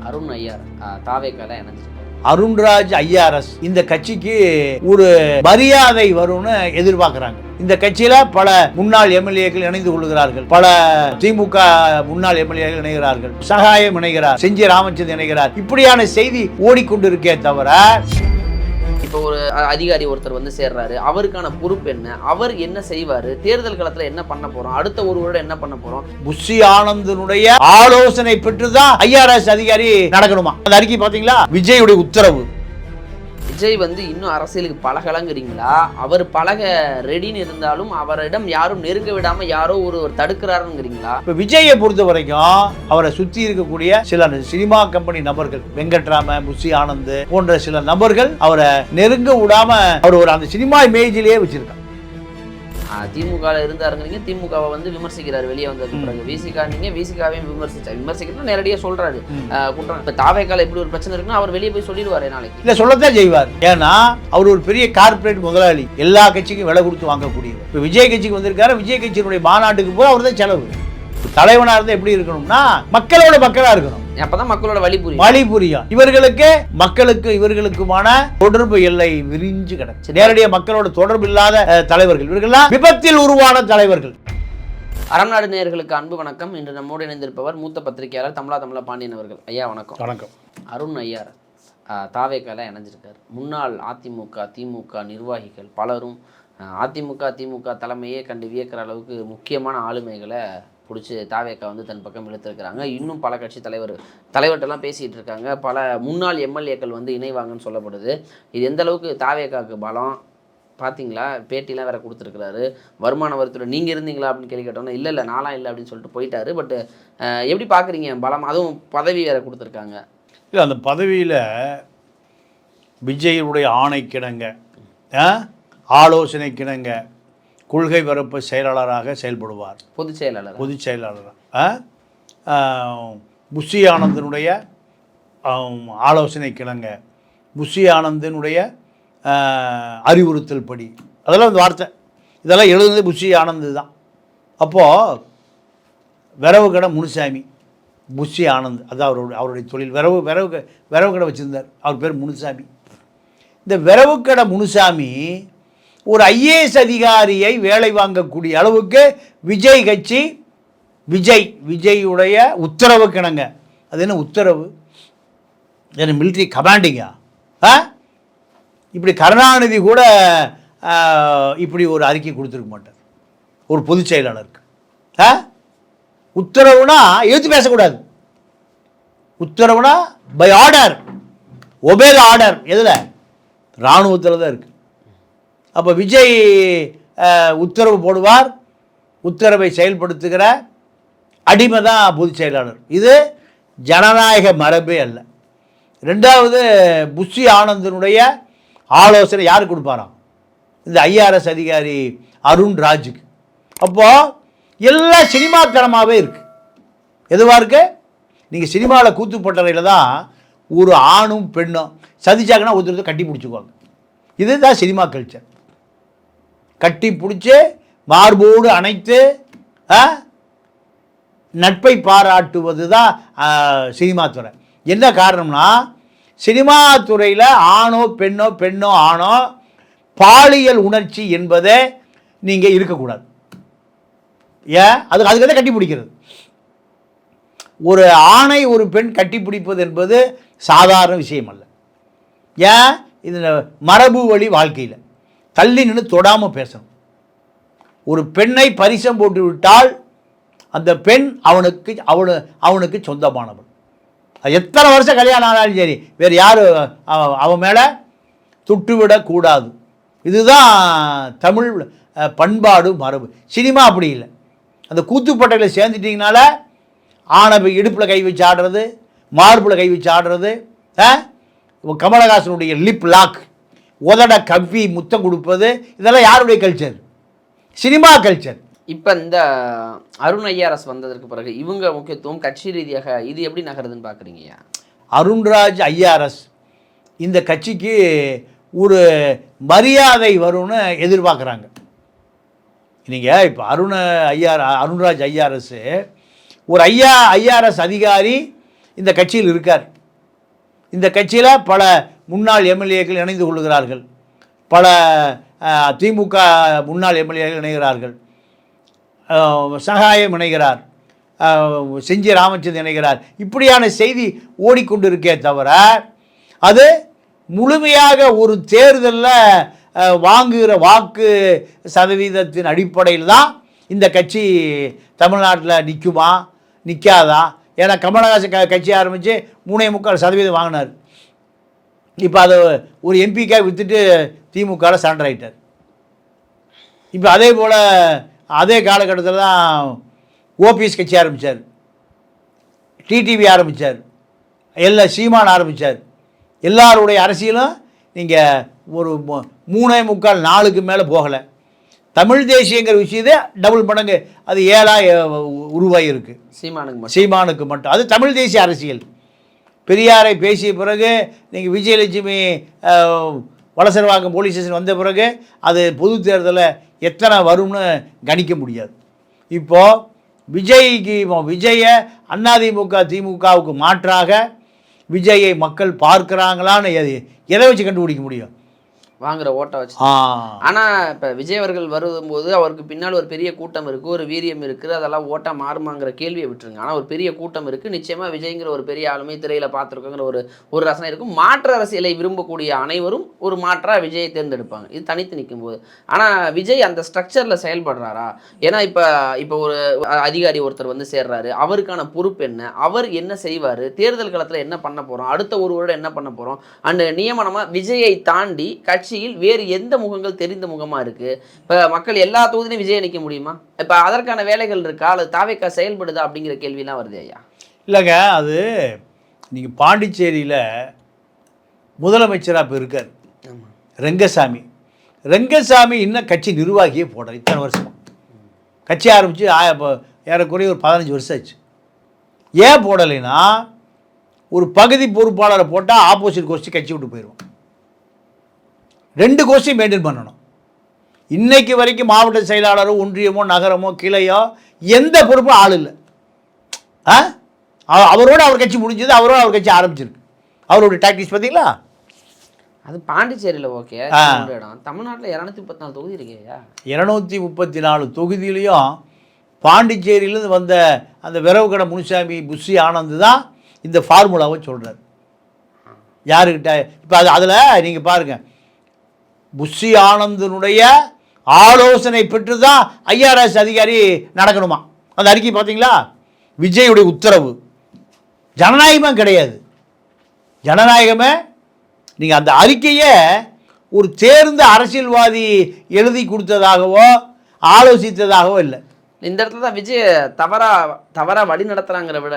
Arun ஐயார் தாவேக்கால இணைஞ்சிருக்காரு. Arunraj IRS இந்த கட்சிக்கு ஒரு மரியாதை வரும்னு எதிர்பார்க்கிறாங்க. இந்த கட்சியில பல முன்னாள் எம்எல்ஏக்கள் இணைந்து கொள்கிறார்கள், பல திமுக முன்னாள் எம்எல்ஏக்கள் இணைகிறார்கள், சகாயம் இணைகிறார், செஞ்சி ராமச்சந்திரன் இணைகிறார். இப்படியான செய்தி ஓடிக்கொண்டிருக்கே தவிர இப்போ ஒரு அதிகாரி ஒருத்தர் வந்து சேர்றாரு, அவருக்கான பொறுப்பு என்ன, அவர் என்ன செய்வாரு, தேர்தல் காலத்துல என்ன பண்ண போறோம், அடுத்த ஒரு வருடம் என்ன பண்ண போறோம், புஷி ஆனந்தனுடைய ஆலோசனை பெற்றுதான் ஐஆர்எஸ் அதிகாரி நடக்கணுமா? அந்த அறிக்கை பாத்தீங்களா? விஜயுடைய உத்தரவு. விஜய் வந்து இன்னும் அரசியலுக்கு பழகலங்கிறீங்களா? அவர் பழக ரெடின்னு இருந்தாலும் அவரிடம் யாரும் நெருங்க விடாம யாரோ ஒருவர் தடுக்கிறாருங்கிறீங்களா? இப்ப விஜயை பொறுத்த வரைக்கும் அவரை சுத்தி இருக்கக்கூடிய சில சினிமா கம்பெனி நபர்கள், வெங்கட்ராம, புஷி ஆனந்த் போன்ற சில நபர்கள் அவரை நெருங்க விடாம அவர் ஒரு அந்த சினிமா இமேஜிலேயே வச்சிருக்காங்க. திமுக இருந்தாருங்கிறீங்க, திமுகவை வந்து விமர்சிக்கிறாரு வெளியே வந்ததுக்கு பிறகு. விசிகா நீங்க விசிகாவையும் விமர்சிக்கணும் நேரடியாக சொல்றாரு குற்றம். இப்ப தாவேக்கால எப்படி ஒரு பிரச்சனை இருக்குன்னா அவர் வெளியே போய் சொல்லிடுவாரு நாளைக்கு. இல்ல சொல்லத்தான் செய்வார். ஏன்னா அவர் ஒரு பெரிய கார்பரேட் முதலாளி, எல்லா கட்சிக்கும் விலை கொடுத்து வாங்கக்கூடியவர். இப்ப விஜய் கட்சிக்கு வந்திருக்காரு, விஜய் கட்சியினுடைய மாநாட்டுக்கு போய் அவர் தான் செலவு. தலைவனா இருந்தா எப்படி இருக்கணும்னா மக்களோட மக்களா இருக்கணும், அப்பதான் மக்களோட வழி புரியும். இவர்களுக்குமான தொடர்பு எல்லை விரிஞ்சு கிடக்கு. நேரடியாக மக்களோட தொடர்பு இல்லாத தலைவர்கள் இவர்கள்லாம் விபத்தில் உருவான தலைவர்கள். அறம்நாடு நேயர்களுக்கு அன்பு வணக்கம். இன்று நம்மோடு இணைந்திருப்பவர் மூத்த பத்திரிகையாளர் தமிழா பாண்டியன் அவர்கள். ஐயா வணக்கம். வணக்கம். அருண் ஐயார் தாவேக்கால இணைஞ்சிருக்காரு. முன்னாள் அதிமுக திமுக நிர்வாகிகள் பலரும் அதிமுக தலைமையே கண்டு வியக்கிற அளவுக்கு முக்கியமான ஆளுமைகளை பிடிச்சி தாவேக்கா வந்து தன் பக்கம் இழுத்துருக்கிறாங்க. இன்னும் பல கட்சி தலைவர்கிட்டலாம் பேசிகிட்டு இருக்காங்க. பல முன்னாள் எம்எல்ஏக்கள் வந்து இணைவாங்கன்னு சொல்லப்படுது. இது எந்த அளவுக்கு தாவேக்காவுக்கு பலம் பார்த்தீங்களா? பேட்டிலாம் வேற கொடுத்துருக்கிறாரு. வருமான வரித்துறை நீங்கள் இருந்தீங்களா அப்படின்னு கேள்வி கேட்டோன்னா இல்லை நான்லாம் இல்லை அப்படின்னு சொல்லிட்டு போயிட்டாரு. பட் எப்படி பார்க்குறீங்க பலம்? அதுவும் பதவி வேற கொடுத்துருக்காங்க. இல்லை, அந்த பதவியில் விஜயுடைய ஆணைக்கிணங்க, ஆலோசனைக்கிணங்க கொள்கை பரப்பு செயலாளராக செயல்படுவார். பொதுச் செயலாளராக புஷி ஆனந்தனுடைய ஆலோசனை கிணங்க, புஷி ஆனந்தனுடைய அறிவுறுத்தல் படி, அதெல்லாம் இந்த வார்த்தை இதெல்லாம் எழுதுனது புஷி ஆனந்து தான். அப்போது விரவு கடை முனுசாமி, புஷி ஆனந்த், அது அவருடைய தொழில். விரவு கடை வச்சுருந்தார். அவர் பேர் முனுசாமி. இந்த விரவு கடை முனுசாமி ஒரு ஐஏஎஸ் அதிகாரியை வேலை வாங்கக்கூடிய அளவுக்கு விஜய் கட்சி, விஜயுடைய உத்தரவு கிணங்க. அது என்ன உத்தரவு? என்ன மிலிட்ரி கமாண்டிங்கா? இப்படி கருணாநிதி கூட இப்படி ஒரு அறிக்கை கொடுத்துருக்க மாட்டார் ஒரு பொதுச் செயலாளருக்கு. உத்தரவுனா எழுத்து பேசக்கூடாது. உத்தரவுனா by order, obey the order. எதில்? இராணுவத்தில் தான் இருக்குது. அப்போ விஜய் உத்தரவு போடுவார், உத்தரவை செயல்படுத்துகிற அடிமை தான் பொதுச் செயலாளர். இது ஜனநாயக மரபே அல்ல. ரெண்டாவது, புஷி ஆனந்தனுடைய ஆலோசனை யார் கொடுப்பாராம்? இந்த ஐஆர்எஸ் அதிகாரி அருண் ராஜுக்கு. அப்போது எல்லாம் சினிமாத்தனமாகவே இருக்குது. எதுவாக இருக்கு? நீங்கள் சினிமாவில் கூத்துப்பட்டறையில் தான் ஒரு ஆணும் பெண்ணும் சதிச்சாங்கன்னா ஒருத்தர் கட்டி பிடிச்சிக்குவாங்க. இதுதான் சினிமா கல்ச்சர். கட்டி பிடிச்சி மார்போடு அணைத்து நட்பை பாராட்டுவது தான் சினிமா துறை. என்ன காரணம்னா, சினிமா துறையில் ஆணோ பெண்ணோ ஆணோ பாலியல் உணர்ச்சி என்பதை நீங்கள் இருக்கக்கூடாது. ஏன்? அதுக்கு தான் கட்டி பிடிக்கிறது. ஒரு ஆணை ஒரு பெண் கட்டி பிடிப்பது என்பது சாதாரண விஷயம் அல்ல. ஏன்? இது மரபு வழி வாழ்க்கையில் தள்ளி நின்று தொடாமல் பேசணும். ஒரு பெண்ணை பரிசம் போட்டு விட்டால் அந்த பெண் அவனுக்கு சொந்தமானவள். எத்தனை வருஷம் கல்யாணம் ஆனாலும் சரி, வேறு யாரும் அவன் மேலே தொட்டுவிடக்கூடாது. இதுதான் தமிழ் பண்பாடு மரபு. சினிமா அப்படி இல்லை. அந்த கூத்துப்பட்டையில் சேர்ந்துட்டிங்கனால ஆணை இடுப்பில் கை வச்சு ஆடுறது, மார்பில் கை வச்சு ஆடுறது, கமலஹாசனுடைய லிப் லாக், உதட கவ்வி முத்தம் கொடுப்பது, இதெல்லாம் யாருடைய கல்ச்சர்? Cinema culture. இப்போ இந்த அருண் ஐஆர்எஸ் வந்ததற்கு பிறகு இவங்க முக்கியத்துவம் கட்சி ரீதியாக இது எப்படி நகருதுன்னு பார்க்குறீங்கய்யா? அருண்ராஜ் ஐஆர்எஸ் இந்த கட்சிக்கு ஒரு மரியாதை வரும்னு எதிர்பார்க்குறாங்க. நீங்கள் இப்போ அருண்ராஜ் ஐஆர்எஸ் ஒரு ஐஆர்எஸ் அதிகாரி இந்த கட்சியில் இருக்கார். இந்த கட்சியில் பல முன்னாள் எம்எல்ஏக்கள் இணைந்து கொள்கிறார்கள், பல திமுக முன்னாள் எம்எல்ஏக்கள் இணைகிறார்கள், சகாயம் இணைகிறார், செஞ்சி ராமச்சந்திரன் இணைகிறார். இப்படியான செய்தி ஓடிக்கொண்டிருக்கே தவிர அது முழுமையாக ஒரு தேர்தலில் வாங்குகிற வாக்கு சதவீதத்தின் அடிப்படையில் தான் இந்த கட்சி தமிழ்நாட்டில் நிற்குமா நிற்காதா. ஏன்னா கமலஹாசன் கட்சி ஆரம்பித்து 3.25% வாங்கினார். இப்போ அதை ஒரு எம்பிக்காக விற்றுட்டு திமுகவில் சரண்டர் ஆகிட்டார். இப்போ அதே போல் அதே காலகட்டத்தில் தான் ஓபிஎஸ் கட்சி ஆரம்பித்தார், டிடிவி ஆரம்பித்தார், சீமான் ஆரம்பித்தார். எல்லாருடைய அரசியலும் நீங்கள் ஒரு 3.25-4க்கு மேலே போகலை. தமிழ் தேசியங்கிற விஷயத்தை டபுள் மடங்கு அது 7 உருவாகி இருக்குது சீமானுக்கு மட்டும். அது தமிழ் தேசிய அரசியல். பெரியாரை பேசிய பிறகு நீங்கள் விஜயலட்சுமி வலசரவாக்கம் போலீஸ் ஸ்டேஷன் வந்த பிறகு அது பொது தேர்தலில் எத்தனை வரும்னு கணிக்க முடியாது. இப்போது விஜயை அதிமுக திமுகவுக்கு மாற்றாக விஜயை மக்கள் பார்க்குறாங்களான்னு எதை வச்சு கண்டுபிடிக்க முடியும்? வாங்குற ஓட்டை வச்சு. ஆனால் இப்போ விஜய் அவர்கள் வரும்போது அவருக்கு பின்னால் ஒரு பெரிய கூட்டம் இருக்குது, ஒரு வீரியம் இருக்குது, அதெல்லாம் ஓட்டாக மாறுமாங்கிற கேள்வியை விட்டுருங்க. ஆனால் ஒரு பெரிய கூட்டம் இருக்குது, நிச்சயமாக விஜய்ங்கிற ஒரு பெரிய ஆளுமை திரையில் பார்த்துருக்கோங்கிற ஒரு ரசனை இருக்கும். மாற்று அரசியலை விரும்பக்கூடிய அனைவரும் ஒரு மாற்றாக விஜயை தேர்ந்தெடுப்பாங்க, இது தனித்து நிற்கும் போது. ஆனால் விஜய் அந்த ஸ்ட்ரக்சரில் செயல்படுறாரா? ஏன்னா இப்போ ஒரு அதிகாரி ஒருத்தர் வந்து சேர்றாரு, அவருக்கான பொறுப்பு என்ன, அவர் என்ன செய்வார், தேர்தல் காலத்தில் என்ன பண்ண போகிறோம், அடுத்த ஒரு வருடம் என்ன பண்ண போகிறோம், அண்ட் நியமனமாக விஜயை தாண்டி கட்சியில் வேறு எந்த முகங்கள் தெரிந்த முகமாக இருக்குது? இப்போ மக்கள் எல்லா தொகுதியிலும் விஜய் நிற்க முடியுமா? இப்போ அதற்கான வேலைகள் இருக்கா, அல்லது தாவேக்கா செயல்படுதா அப்படிங்கிற கேள்விலாம் வருது ஐயா. இல்லைங்க, அது நீங்கள் பாண்டிச்சேரியில் முதலமைச்சராக இப்போ இருக்கார் ரெங்கசாமி இன்னும் கட்சி நிர்வாகியே போடுற இத்தனை வருஷம் கட்சி ஆரம்பித்து ஏறக்குறைய ஒரு 15 வருஷம் ஆச்சு. ஏன் போடலைன்னா ஒரு பகுதி பொறுப்பாளரை போட்டால் ஆப்போசிட் கோஷ்டி கட்சி விட்டு போயிடுவோம். 2 கோஷ்டியும் மெயின்டைன் பண்ணணும். இன்னைக்கு வரைக்கும் மாவட்ட செயலாளரோ ஒன்றியமோ நகரமோ கிளையோ எந்த பொறுப்பும் ஆள் இல்லை. அவரோட அவர் கட்சி முடிஞ்சது, அவரோட அவர் கட்சி ஆரம்பிச்சிருக்கு. அவருடைய டாக்டிக்ஸ் பார்த்தீங்களா? அது பாண்டிச்சேரியில் ஓகே. தமிழ்நாட்டில் 234 தொகுதி இருக்கேயா. 234 தொகுதியிலையும் பாண்டிச்சேரியிலேருந்து வந்த அந்த விரவு கடை முனுசாமி புஷி ஆனந்த் தான் இந்த ஃபார்முலாவை சொல்கிறார். யாருக்கிட்ட இப்போ அதில் நீங்கள் பாருங்கள், புஷி ஆனந்தனுடைய ஆலோசனை பெற்று தான் ஐஆர்எஸ் அதிகாரி நடக்கணுமா. அந்த அறிக்கை பார்த்தீங்களா? விஜயுடைய உத்தரவு. ஜனநாயகமே கிடையாது. ஜனநாயகமே நீங்கள் அந்த அறிக்கையை ஒரு தேர்ந்த அரசியல்வாதி எழுதி கொடுத்ததாகவோ ஆலோசித்ததாகவோ இல்லை. இந்த இடத்துல தான் விஜய் தவறாக வழி நடத்துகிறாங்கிற விட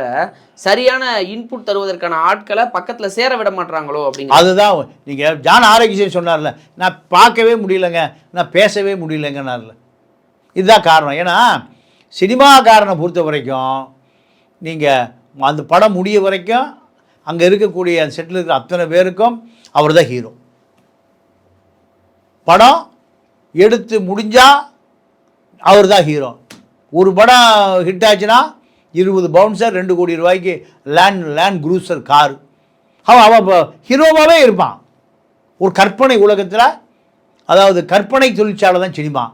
சரியான இன்புட் தருவதற்கான ஆட்களை பக்கத்தில் சேர விட மாட்டாங்களோ அப்படிங்க. அதுதான் நீங்கள் ஜான் ஆரோக்கியம் சொன்னார்ல, நான் பார்க்கவே முடியலைங்க, நான் பேசவே முடியலைங்கன்னார்ல. இதுதான் காரணம். ஏன்னா சினிமாக்காரனை பொறுத்த வரைக்கும் நீங்கள் அந்த படம் முடிய வரைக்கும் அங்கே இருக்கக்கூடிய அந்த செட்டில் இருக்கிற அத்தனை பேருக்கும் அவர் தான் ஹீரோ. படம் எடுத்து முடிஞ்சால் அவர் தான் ஹீரோ. ஒரு படம் ஹிட் ஆச்சுன்னா 20 பவுன்சர் 2 கோடி ரூபாய்க்கு லேண்ட் குரூசர் காரு, அவன் ஹீரோவாகவே இருப்பான். ஒரு கற்பனை உலகத்தில், அதாவது கற்பனை தொழிற்சாலை தான் சினிமா,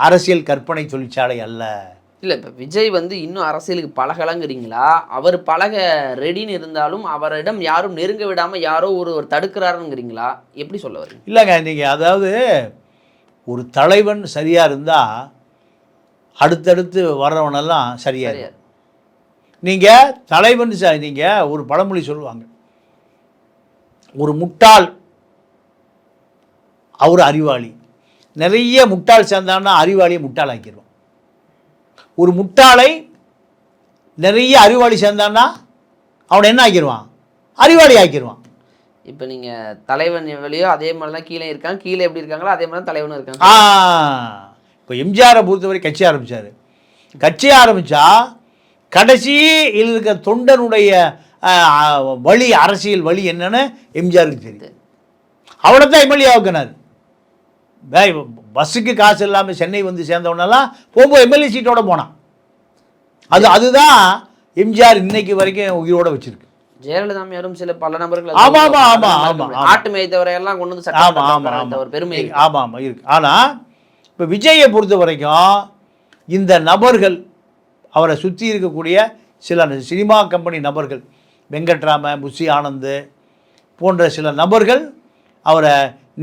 அரசியல் கற்பனை தொழிற்சாலை அல்ல. இல்லை, இப்போ விஜய் வந்து இன்னும் அரசியலுக்கு பழகலாங்கிறீங்களா? அவர் பழக ரெடின்னு இருந்தாலும் அவரிடம் யாரும் நெருங்க விடாமல் யாரோ ஒரு தடுக்கிறாருங்கிறீங்களா? எப்படி சொல்ல வரீங்க? இல்லைங்க, நீங்கள் அதாவது ஒரு தலைவன் சரியாக இருந்தால் அடுத்தடுத்து வர்றவனெல்லாம் சரியாக. நீங்கள் தலைவன் நீங்கள் ஒரு பழமொழி சொல்லுவாங்க, ஒரு முட்டாள் அவர் அறிவாளி. நிறைய முட்டாள் சேர்ந்தான்னா அறிவாளியை முட்டாள் ஆக்கிடுவான். ஒரு முட்டாளை நிறைய அறிவாளி சேர்ந்தான்னா அவனை என்ன ஆக்கிடுவான்? அறிவாளி ஆக்கிடுவான். இப்போ நீங்கள் தலைவன் எவ்வளியோ அதே மாதிரி தான் கீழே இருக்காங்க, கீழே எப்படி இருக்காங்களோ அதே மாதிரி தான் தலைவனும் இருக்காங்க. இப்போ எம்ஜிஆரை பொறுத்தவரை கட்சி ஆரம்பித்தார். கட்சி ஆரம்பித்தா கடைசியில் இருக்க தொண்டனுடைய வழி, அரசியல் வழி என்னன்னு எம்ஜிஆருக்கு தெரியுது. அவனை தான் எம்எல்ஏ ஆக்கினார். பஸ்ஸுக்கு காசு இல்லாமல் சென்னை வந்து சேர்ந்தவனெல்லாம் போகும்போது எம்எல்ஏ சீட்டோட போனான். அதுதான் எம்ஜிஆர் இன்னைக்கு வரைக்கும் உயிரோடு வச்சுருக்கு. ஜெயலலிதாமையாரும் சில பல நபர்கள் ஆமா ஆமா ஆமா ஆமா ஆட்டு மேய்த்தவரை எல்லாம் கொண்டு வந்து ஆமா ஆமா ஆமா ஒரு பெருமை ஆமா ஆமா இருக்கு. ஆனால் இப்போ விஜயை பொறுத்த வரைக்கும் இந்த நபர்கள் அவரை சுற்றி இருக்கக்கூடிய சில சினிமா கம்பெனி நபர்கள் வெங்கட்ராம, புஷி ஆனந்த் போன்ற சில நபர்கள் அவரை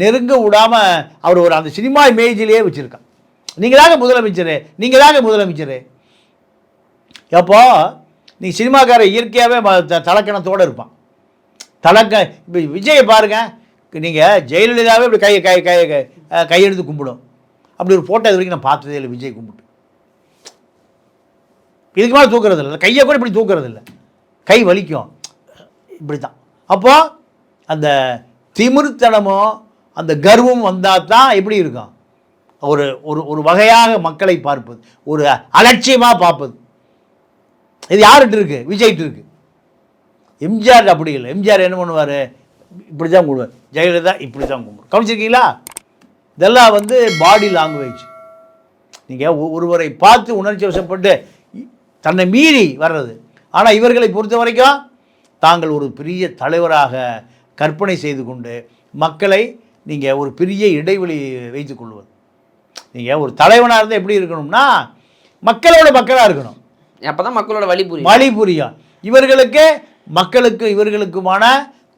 நெருங்க விடாமல் அவர் ஒரு அந்த சினிமா இமேஜிலேயே வச்சுருக்கான். நீங்கள் தாங்க முதலமைச்சர், நீங்கள் தாங்க முதலமைச்சர். எப்போ நீ சினிமாக்கார இயற்கையாகவே தலக்கணத்தோடு இருப்பான். இப்போ விஜயை பாருங்கள், நீங்கள் ஜெயலலிதாவே இப்படி கையெடுத்து கும்பிடும். அப்படி ஒரு ஃபோட்டோ இது வரைக்கும் நான் பார்த்ததே இல்லை விஜய் கும்பிட்டு. இதுக்கு மேலே தூக்குறது இல்லை, கையை கூட இப்படி தூக்குறது இல்லை, கை வலிக்கும் இப்படி தான். அப்போது அந்த திமிர்த்தனமும் அந்த கர்வம் வந்தால் தான் எப்படி இருக்கும், ஒரு ஒரு ஒரு வகையாக மக்களை பார்ப்பது, ஒரு அலட்சியமாக பார்ப்பது. இது யார்கிட்ட இருக்குது? விஜய்கிட்ட இருக்குது. எம்ஜிஆர் அப்படி இல்லை. எம்ஜிஆர் என்ன பண்ணுவார், இப்படி தான் கும்பிடுவார். ஜெயலலிதா இப்படி தான் கும்பிடுவார். கவனிச்சிருக்கீங்களா? இதெல்லாம் பாடி லாங்குவேஜ். நீங்கள் ஒருவரை பார்த்து உணர்ச்சி வசப்பட்டு தன்னை மீறி வர்றது. ஆனால் இவர்களை பொறுத்த வரைக்கும் தாங்கள் ஒரு பெரிய தலைவராக கற்பனை செய்து கொண்டு மக்களை நீங்கள் ஒரு பெரிய இடைவெளி வைத்து கொள்வது. நீங்கள் ஒரு தலைவனாக இருந்தால் எப்படி இருக்கணும்னா மக்களோட மக்களாக இருக்கணும். அப்போ தான் மக்களோட வழி புரியும். மக்களுக்கு இவர்களுக்குமான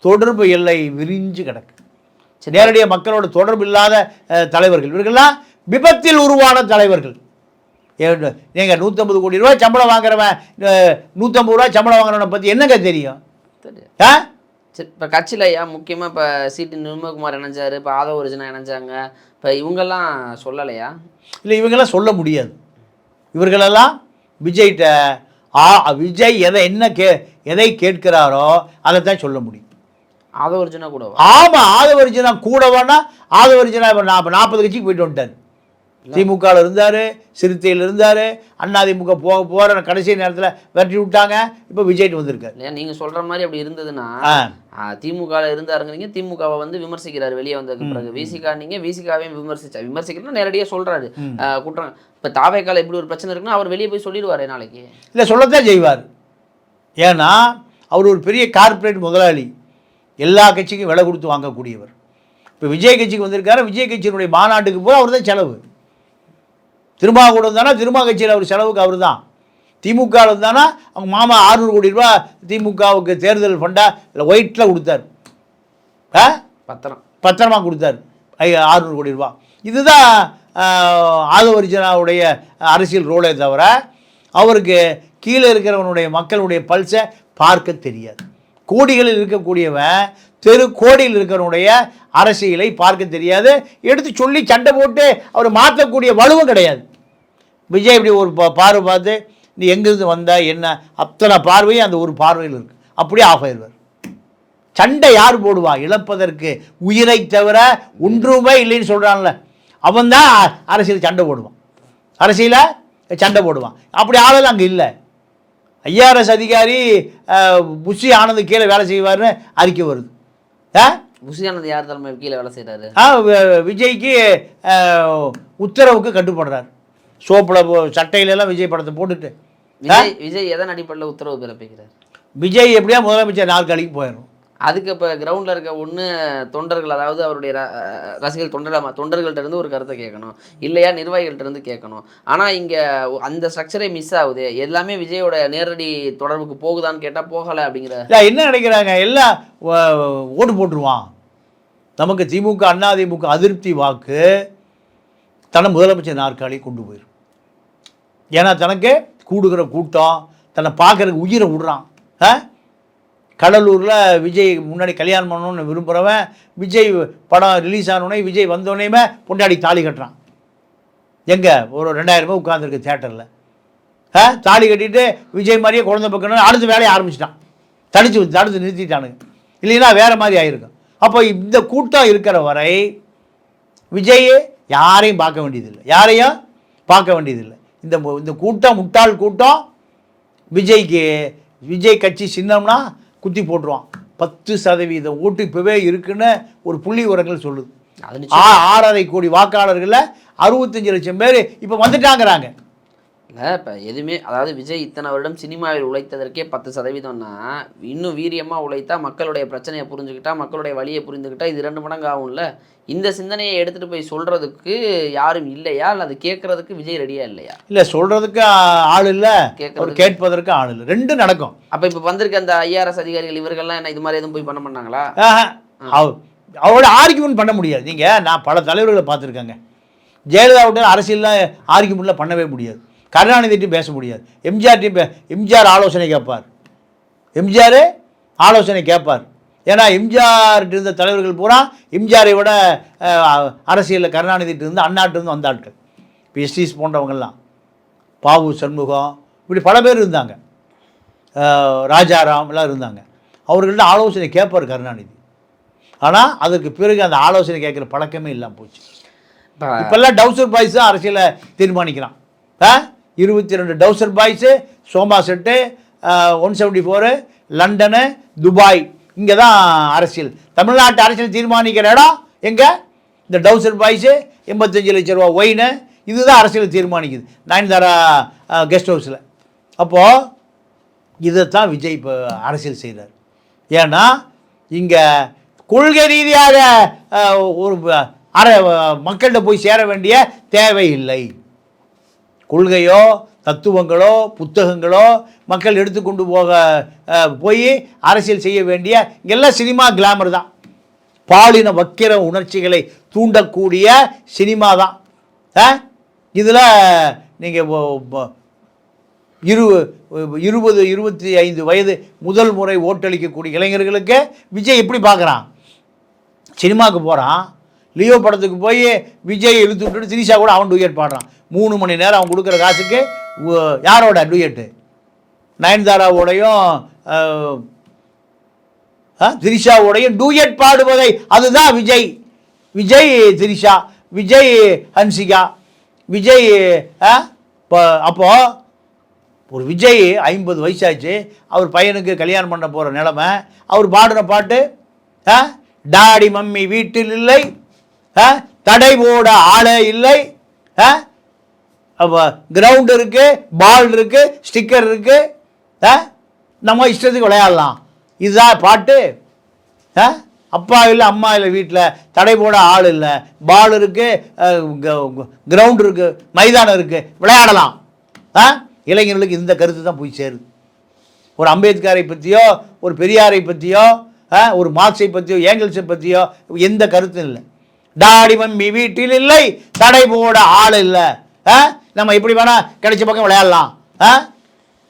தொடர்பு எல்லை விரிஞ்சு கிடக்கு. நேரடியாக மக்களோட தொடர்பு இல்லாத தலைவர்கள் இவர்கள்லாம் விபத்தில் உருவான தலைவர்கள். நீங்கள் 150 கோடி ரூபாய் சம்பளம் வாங்குறவன் 150 ரூபாய் சம்பளம் வாங்குறவனை பற்றி என்னங்க தெரியும்? சரி, இப்போ கட்சியில் முக்கியமாக இப்போ சிடி நிர்மல்குமார் இணைஞ்சார், இப்போ ஆதவ ஒரிஜினா இணைஞ்சாங்க. இப்போ இவங்கெல்லாம் சொல்லலையா? இல்லை, இவங்கெல்லாம் சொல்ல முடியாது. இவர்களெல்லாம் விஜய்கிட்ட விஜய் எதை கேட்கிறாரோ அதை தான் சொல்ல முடியும். ஆதவ ஒரிஜினா கூட? ஆமாம், ஆதவ ஒரிஜினா கூடவானா. ஆதவ ஒரிஜினா இப்போ 40 கட்சிக்கு போயிட்டு வந்துட்டார். திமுகவில் இருந்தார், சிறுத்தையில் இருந்தார், அதிமுக போகிற கடைசி நேரத்தில் விரட்டி விட்டாங்க. இப்போ விஜய்ட்டு வந்திருக்காரு. இல்லையா, நீங்கள் சொல்கிற மாதிரி அப்படி இருந்ததுன்னா திமுகவில் இருந்தாருங்கிறீங்க, திமுகவை விமர்சிக்கிறார் வெளியே வந்ததுக்கு பிறகு. விசிகா நீங்கள் விசிகாவையும் விமர்சிக்கிறோம் நேரடியாக சொல்கிறாரு குற்றம். இப்போ தாவேக்கால இப்படி ஒரு பிரச்சனை இருக்குன்னா அவர் வெளியே போய் சொல்லிடுவார் நாளைக்கு. இல்லை, சொல்லத்தான் செய்வார். ஏன்னா அவர் ஒரு பெரிய கார்ப்பரேட் முதலாளி, எல்லா கட்சிக்கும் விலை கொடுத்து வாங்கக்கூடியவர். இப்போ விஜய் கட்சிக்கு வந்திருக்காரு, விஜய் கட்சியினுடைய மாநாட்டுக்கு போய் அவர் தான் செலவு. திருமாவூர் இருந்தானா திருமா கட்சியில் அவர் செலவுக்கு அவர் தான். திமுகவில் இருந்தானா அவங்க மாமா 600 கோடி ரூபா திமுகவுக்கு தேர்தல் ஃபண்டா இல்லை ஒயிட்டில் கொடுத்தார், பத்திரமா கொடுத்தார் 600 கோடி ரூபா. இதுதான் ஆதவ ஒரிஜினாவுடைய அரசியல் ரோலே தவிர அவருக்கு கீழே இருக்கிறவனுடைய மக்களுடைய பல்ஸை பார்க்க தெரியாது. கோடிகளில் இருக்கக்கூடியவன் தெரு கோடியில் இருக்கிறவனுடைய அரசியலை பார்க்க தெரியாது. எடுத்து சொல்லி சண்டை போட்டு அவர் மாற்றக்கூடிய வலுவும் கிடையாது. விஜய் இப்படி ஒரு பார்வை பார்த்து நீ எங்கிருந்து வந்த என்ன அத்தனை பார்வையும் அந்த ஒரு பார்வையில் இருக்குது, அப்படியே ஆஃப் ஆயிடுவார். சண்டை யார் போடுவா? இழப்பதற்கு உயிரை தவிர ஒன்றுமே இல்லைன்னு சொல்கிறான்ல, அவன் தான் அரசியல் சண்டை போடுவான், அரசியலில் சண்டை போடுவான். அப்படி ஆளெல்லாம் அங்கே இல்லை. ஐஆர்எஸ் அதிகாரி புஷி ஆனந்த் கீழே வேலை செய்வார்னு அறிக்கை வருது. புஷி ஆனந்த் யார் தலைமை கீழே வேலை செய்கிறாரு? விஜய்க்கு உத்தரவுக்கு கட்டுப்படுறார். சோப்பில் சட்டையிலெல்லாம் விஜய் படத்தை போட்டுட்டு விஜய் எதன் அடிப்படையில் உத்தரவு பிறப்பிக்கிறார்? விஜய் எப்படியா முதலமைச்சர் நாற்காலிக்கு போயிடும். அதுக்கு இப்போ கிரவுண்டில் இருக்க ஒன்று தொண்டர்கள், அதாவது அவருடைய ரசிகர்கள் தொண்டர்கள்ட்ட இருந்து ஒரு கருத்தை கேட்கணும், இல்லையா நிர்வாகிகள்ட்ட இருந்து கேட்கணும். ஆனால் இங்கே அந்த ஸ்ட்ரக்சரே மிஸ் ஆகுது. எல்லாமே விஜயோட நேரடி தொடர்புக்கு போகுதான்னு கேட்டால் போகலை அப்படிங்கிற என்ன நினைக்கிறாங்க, எல்லாம் ஓட்டு போட்டுருவான். நமக்கு திமுக அதிமுக அதிருப்தி வாக்கு தன்னை முதலமைச்சர் நாற்காலி கொண்டு போயிடும். ஏன்னா தனக்கு கூடுகிற கூட்டம், தன்னை பார்க்குறதுக்கு உயிரை விடுறான். கடலூரில் விஜய் முன்னாடி கல்யாணம் பண்ணணும்னு விரும்புகிறவன் விஜய் படம் ரிலீஸ் ஆனோடனே விஜய் வந்தோடனேயுமே பொண்டாடி தாலி கட்டுறான். எங்கே ஒரு 2000 ரூபாய் உட்காந்துருக்கு தேட்டரில். தாலி கட்டிட்டு விஜய் மாதிரியே குழந்தை பக்கணும் அடுத்த வேலையை ஆரம்பிச்சிட்டான். தடுத்து நிறுத்திட்டானுங்க, இல்லைன்னா வேறு மாதிரி ஆகிருக்கும். அப்போ இந்த கூட்டம் இருக்கிற வரை விஜய் யாரையும் பார்க்க வேண்டியதில்லை. இந்த கூட்டம் முட்டாள் கூட்டம். விஜய் கட்சி சின்னம்னா குத்தி போட்டுருவான். 10% ஓட்டு இப்போவே இருக்குன்னு ஒரு புள்ளி உரங்கள் சொல்லுது. 6.5 கோடி வாக்காளர்களில் 65 லட்சம் பேர் இப்போ வந்துட்டாங்கிறாங்க. இல்லை இப்போ எதுவுமே அதாவது விஜய் இத்தனை வருடம் சினிமாவில் உழைத்ததற்கே 10%ன்னா இன்னும் வீரியமாக உழைத்தா மக்களுடைய பிரச்சனையை புரிஞ்சுக்கிட்டா மக்களுடைய வழியை புரிஞ்சுக்கிட்டா இது 2 மடங்கு ஆகும்ல. இந்த சிந்தனையை எடுத்துகிட்டு போய் சொல்கிறதுக்கு யாரும் இல்லையா, இல்லை அது கேட்குறதுக்கு விஜய் ரெடியாக இல்லையா? இல்லை, சொல்கிறதுக்கு ஆள் இல்லை, கேட்பதற்கு ஆள் இல்லை, ரெண்டும் நடக்கும். அப்போ இப்போ வந்திருக்க அந்த IRS அதிகாரிகள் இவர்கள்லாம் என்ன இது மாதிரி எதுவும் போய் பண்ண மாட்டாங்களா? அவரோட ஆர்கியூமெண்ட் பண்ண முடியாது. நீங்கள் நான் பல தலைவர்களை பார்த்துருக்கேங்க. ஜெயலலிதாவுடைய அரசியல்லாம் ஆர்கியூமெண்ட்டில் பண்ணவே முடியாது. கருணாநிதிட்டையும் பேச முடியாது. எம்ஜிஆர் ஆலோசனை கேட்பார். எம்ஜிஆர் ஆலோசனை கேட்பார். ஏன்னா எம்ஜிஆர்கிட்ட இருந்த தலைவர்கள் பூரா எம்ஜிஆரை விட அரசியலில் கருணாநிதிட்டு இருந்து அண்ணாட்டிருந்து வந்த ஆட்கள். இப்போ எஸ்டிஸ் போன்றவங்கள்லாம், பாவு சண்முகம், இப்படி பல பேர் இருந்தாங்க, ராஜாராம் எல்லாம் இருந்தாங்க. அவர்கள்ட்ட ஆலோசனை கேட்பார் கருணாநிதி. ஆனால் அதற்கு பிறகு அந்த ஆலோசனை கேட்குற பழக்கமே இல்லாமல் போச்சு. இப்போல்லாம் டவுசர் பாய்ஸ் தான் அரசியலை தீர்மானிக்கிறான். 22 டவுசர் பாய்ஸு, சோமா செட்டு, 174, லண்டனு, துபாய், இங்கே தான் அரசியல். தமிழ்நாட்டு அரசியல் தீர்மானிக்கிற இடம் எங்கே? இந்த டவுசர் பாய்ஸு, 85 லட்ச ரூபா ஒயினு, இதுதான் அரசியல் தீர்மானிக்குது நயன்தாரா கெஸ்ட் ஹவுஸில். அப்போது இதைத்தான் விஜய் இப்போ அரசியல் செய்கிறார். ஏன்னா இங்கே கொள்கை ரீதியாக ஒரு மக்கள்கிட்ட போய் சேர வேண்டிய தேவையில்லை. கொள்கையோ தத்துவங்களோ புத்தகங்களோ மக்கள் எடுத்துக்கொண்டு போய் அரசியல் செய்ய வேண்டிய எல்லாம் சினிமா கிளாமர் தான். பாலின வக்கிர உணர்ச்சிகளை தூண்டக்கூடிய சினிமா தான். இதில் நீங்கள் 20-25 வயது முதல் முறை ஓட்டளிக்கக்கூடிய இளைஞர்களுக்கு விஜய் எப்படி பார்க்குறான்? சினிமாவுக்கு போகிறான், லியோ படத்துக்கு போய் விஜய் இழுத்து விட்டுட்டு திரிஷா கூட அவன் டூயட் பாடுறான். 3 மணி நேரம் அவன் கொடுக்குற காசுக்கு யாரோட டூயட்டு? நயன்தாராவோடையும் திரிஷாவோடையும் டூயட் பாடுவதை, அதுதான் விஜய். விஜய் திரிஷா, விஜய் ஹன்சிகா, விஜய். அப்போது ஒரு விஜய் 50 வயசாச்சு, அவர் பையனுக்கு கல்யாணம் பண்ண போகிற நிலமை, அவர் பாடுற பாட்டு டாடி மம்மி வீட்டில் இல்லை, தடை போட ஆளே இல்லை, கிரவுண்ட் இருக்குது, பால் இருக்குது, ஸ்டிக்கர் இருக்குது, நம்ம இஷ்டத்துக்கு விளையாடலாம், இதுதான் பாட்டு. அப்பா இல்லை அம்மா இல்லை வீட்டில், தடை போட ஆள் இல்லை, பால் இருக்குது, கிரவுண்ட் இருக்குது, மைதானம் இருக்குது, விளையாடலாம். இளைஞர்களுக்கு இந்த கருத்து தான் போய் சேருது. ஒரு அம்பேத்கரை பற்றியோ, ஒரு பெரியாரை பற்றியோ, ஒரு மார்க்ஸை பற்றியோ, ஏங்கல்ஸை பற்றியோ எந்த கருத்தும் இல்லை. டாடி மம்மி வீட்டில் இல்லை, தடை போட ஆள் இல்லை, நம்ம எப்படி வேணால் கிடைச்ச பக்கம் விளையாடலாம்,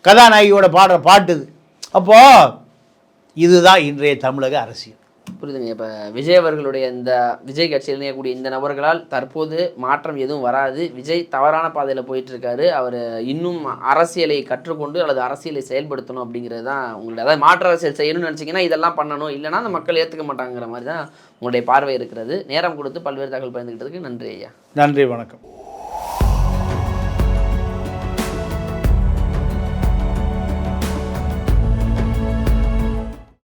கதாநாயகியோட பாடுற பாட்டு. அப்போது இதுதான் இன்றைய தமிழக அரசியல். புரியுதுங்க. இப்போ விஜய் அவர்களுடைய இந்த விஜய் கட்சியில் இணையக்கூடிய இந்த நபர்களால் தற்போது மாற்றம் எதுவும் வராது. விஜய் தவறான பாதையில் போயிட்டுருக்காரு. அவர் இன்னும் அரசியலை கற்றுக்கொண்டு அல்லது அரசியலை செயல்படுத்தணும் அப்படிங்கிறது தான் உங்களுடைய, அதாவது மாற்று அரசியல் செய்யணும்னு நினச்சிங்கன்னா இதெல்லாம் பண்ணணும், இல்லைனா அந்த மக்கள் ஏற்றுக்க மாட்டாங்கிற மாதிரி தான் உங்களுடைய பார்வை இருக்கிறது. நேரம் கொடுத்து பல்வேறு தகவல் பகிர்ந்துக்கிட்டதுக்கு நன்றி ஐயா. நன்றி, வணக்கம்.